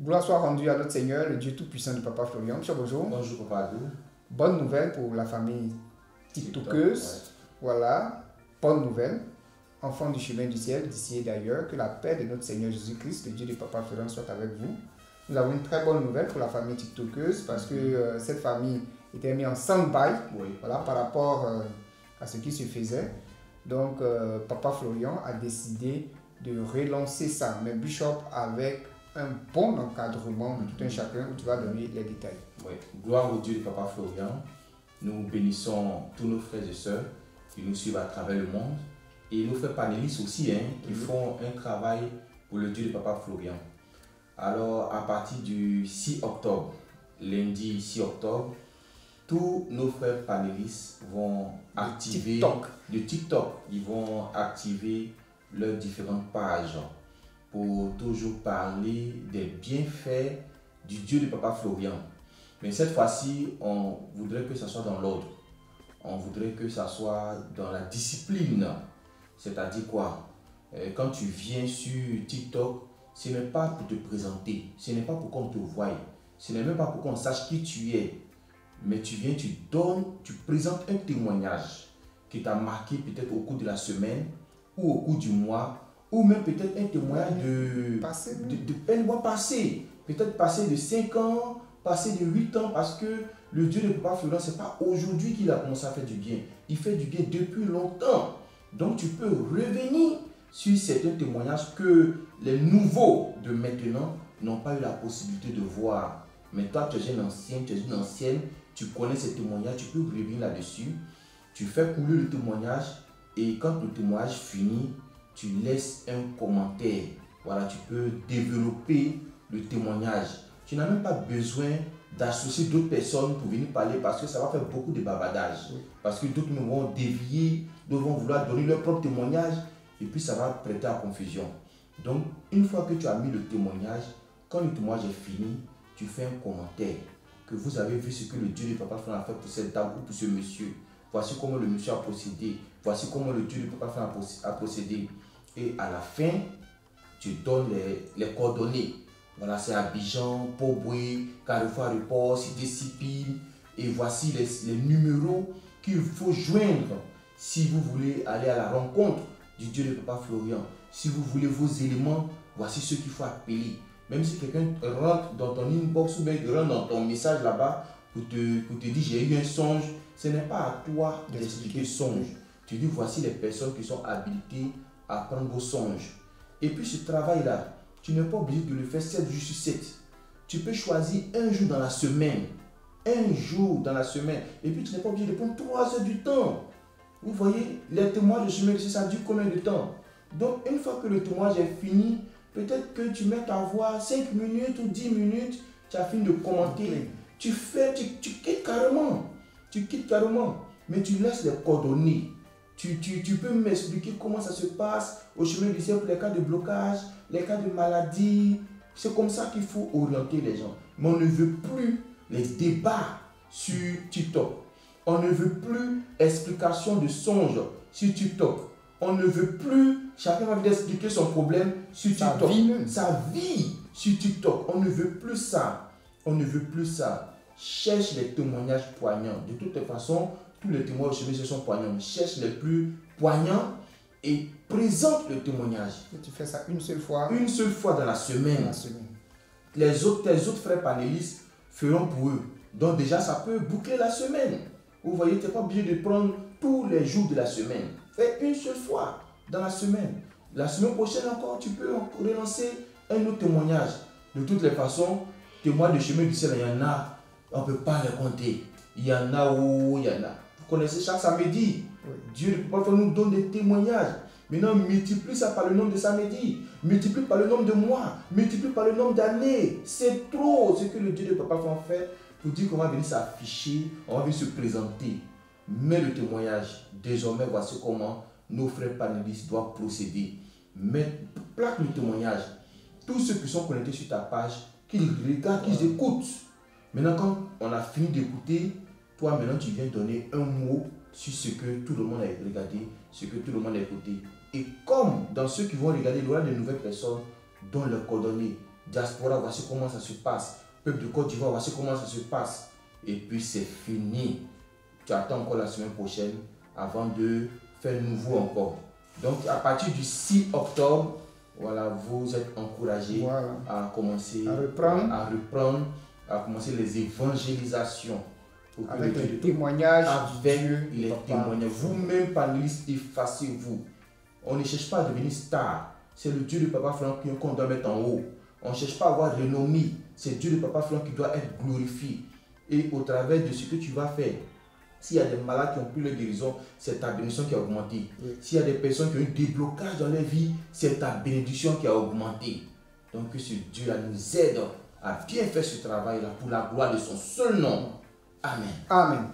Gloire soit rendue à notre Seigneur, le Dieu Tout-Puissant de Papa Florian. Monsieur, bonjour. Bonjour, Papa Adou. Bonne nouvelle pour la famille TikTokeuse. Ouais. Voilà, bonne nouvelle. Enfants du chemin du ciel, d'ici et d'ailleurs, que la paix de notre Seigneur Jésus-Christ, le Dieu de Papa Florian, soit avec vous. Nous avons une très bonne nouvelle pour la famille TikTokeuse parce que cette famille était mise en stand-by, voilà, par rapport à ce qui se faisait. Donc, Papa Florian a décidé de relancer ça, mais Bishop avec un bon encadrement de tout un chacun où tu vas donner les détails. Oui. Gloire au Dieu de Papa Florian. Nous bénissons tous nos frères et sœurs qui nous suivent à travers le monde et nos frères panélistes aussi qui font un travail pour le Dieu de Papa Florian. Alors, à partir du 6 octobre, lundi 6 octobre, tous nos frères panélistes vont activer le TikTok. Ils vont activer leurs différentes pages pour toujours parler des bienfaits du Dieu de Papa Florian. Mais cette fois-ci, on voudrait que ça soit dans l'ordre. On voudrait que ça soit dans la discipline. C'est-à-dire quoi? Quand tu viens sur TikTok, ce n'est pas pour te présenter, ce n'est pas pour qu'on te voie, ce n'est même pas pour qu'on sache qui tu es. Mais tu viens, tu donnes, tu présentes un témoignage qui t'a marqué peut-être au cours de la semaine ou au cours du mois, ou même peut-être un témoignage de mois passé, peut-être passé de 5 ans, passé de 8 ans, parce que le Dieu de Papa Florian, ce n'est pas aujourd'hui qu'il a commencé à faire du bien. Il fait du bien depuis longtemps. Donc tu peux revenir sur certains témoignages que les nouveaux de maintenant n'ont pas eu la possibilité de voir. Mais toi, tu es un ancien, tu es une ancienne, tu connais ces témoignages, tu peux revenir là-dessus. Tu fais couler le témoignage et quand le témoignage finit, tu laisses un commentaire. Voilà, tu peux développer le témoignage. Tu n'as même pas besoin d'associer d'autres personnes pour venir parler parce que ça va faire beaucoup de bavardage. Parce que d'autres vont dévier, d'autres vont vouloir donner leur propre témoignage et puis ça va prêter à confusion. Donc, une fois que tu as mis le témoignage, quand le témoignage est fini, tu fais un commentaire que vous avez vu ce que le Dieu de Papa Florian a fait pour cette dame ou pour ce monsieur. Voici comment le monsieur a procédé. Voici comment le Dieu de Papa Florian a procédé. Et à la fin, tu donnes les coordonnées. Voilà, c'est Abidjan, Poboué, Carrefour Aéroport, Cité Sipine. Et voici les numéros qu'il faut joindre si vous voulez aller à la rencontre du Dieu de Papa Florian. Si vous voulez vos éléments, voici ceux qu'il faut appeler. Même si quelqu'un rentre dans ton inbox ou bien rentre dans ton message là-bas pour te dire j'ai eu un songe, ce n'est pas à toi d'expliquer songe. Tu dis voici les personnes qui sont habilitées à prendre vos songes. Et puis ce travail-là, tu n'es pas obligé de le faire 7 jours sur 7. Tu peux choisir un jour dans la semaine. Un jour dans la semaine. Et puis tu n'es pas obligé de prendre 3 heures du temps. Vous voyez, les témoignages de chemin, ça dure combien de temps? Donc une fois que le témoignage est fini, peut-être que tu mets ta voix 5 minutes ou 10 minutes, tu as fini de commenter. Tu quittes carrément. Tu quittes carrément. Mais tu laisses les coordonnées. Tu peux m'expliquer comment ça se passe au chemin du ciel pour les cas de blocage, les cas de maladie. C'est comme ça qu'il faut orienter les gens. Mais on ne veut plus les débats sur TikTok. On ne veut plus explication de songes sur TikTok. On ne veut plus chacun va expliquer son problème sur TikTok. Sa vie sur TikTok. On ne veut plus ça. On ne veut plus ça. Cherche les témoignages poignants. De toute façon, tous les témoignages chez nous sont poignants. Cherche les plus poignants et présente le témoignage. Et tu fais ça une seule fois. Une seule fois dans la semaine. Tes autres frères panélistes feront pour eux. Donc déjà, ça peut boucler la semaine. Vous voyez, tu n'es pas obligé de prendre tous les jours de la semaine. Fais une seule fois dans la semaine. La semaine prochaine encore, tu peux relancer un autre témoignage. De toutes les façons, témoins de chemin du ciel, il y en a, on ne peut pas les compter. Il y en a où il y en a. Vous connaissez chaque samedi. Dieu parfois nous donne des témoignages. Maintenant, multiplie ça par le nombre de samedis. Multiplie par le nombre de mois. Multiplie par le nombre d'années. C'est trop ce que le Dieu de Papa fait pour dire qu'on va venir s'afficher, on va venir se présenter. Mais le témoignage, désormais, voici comment nos frères panélistes doivent procéder. Mais plaque le témoignage. Tous ceux qui sont connectés sur ta page, qu'ils regardent, qu'ils écoutent. Maintenant, quand on a fini d'écouter, toi, maintenant, tu viens donner un mot sur ce que tout le monde a regardé, ce que tout le monde a écouté. Et comme dans ceux qui vont regarder, il y aura de nouvelles personnes dont leurs coordonnées Diaspora, voici comment ça se passe. Peuple de Côte d'Ivoire, voici comment ça se passe. Et puis c'est fini. Tu attends encore la semaine prochaine avant de faire nouveau encore. Donc à partir du 6 octobre, voilà, vous êtes encouragés à commencer à commencer les évangélisations. Avec les témoignages. Avec les témoignages. Vous-même, panélistes, effacez-vous. On ne cherche pas à devenir star. C'est le Dieu de Papa Franck qu'on doit mettre en haut. On ne cherche pas à avoir renommée. C'est Dieu de Papa Franck qui doit être glorifié. Et au travers de ce que tu vas faire, s'il y a des malades qui ont pris leur guérison, c'est ta bénédiction qui a augmenté. Oui. S'il y a des personnes qui ont eu des blocages dans leur vie, c'est ta bénédiction qui a augmenté. Donc que ce Dieu nous aide à bien faire ce travail-là pour la gloire de son seul nom. Amen. Amen.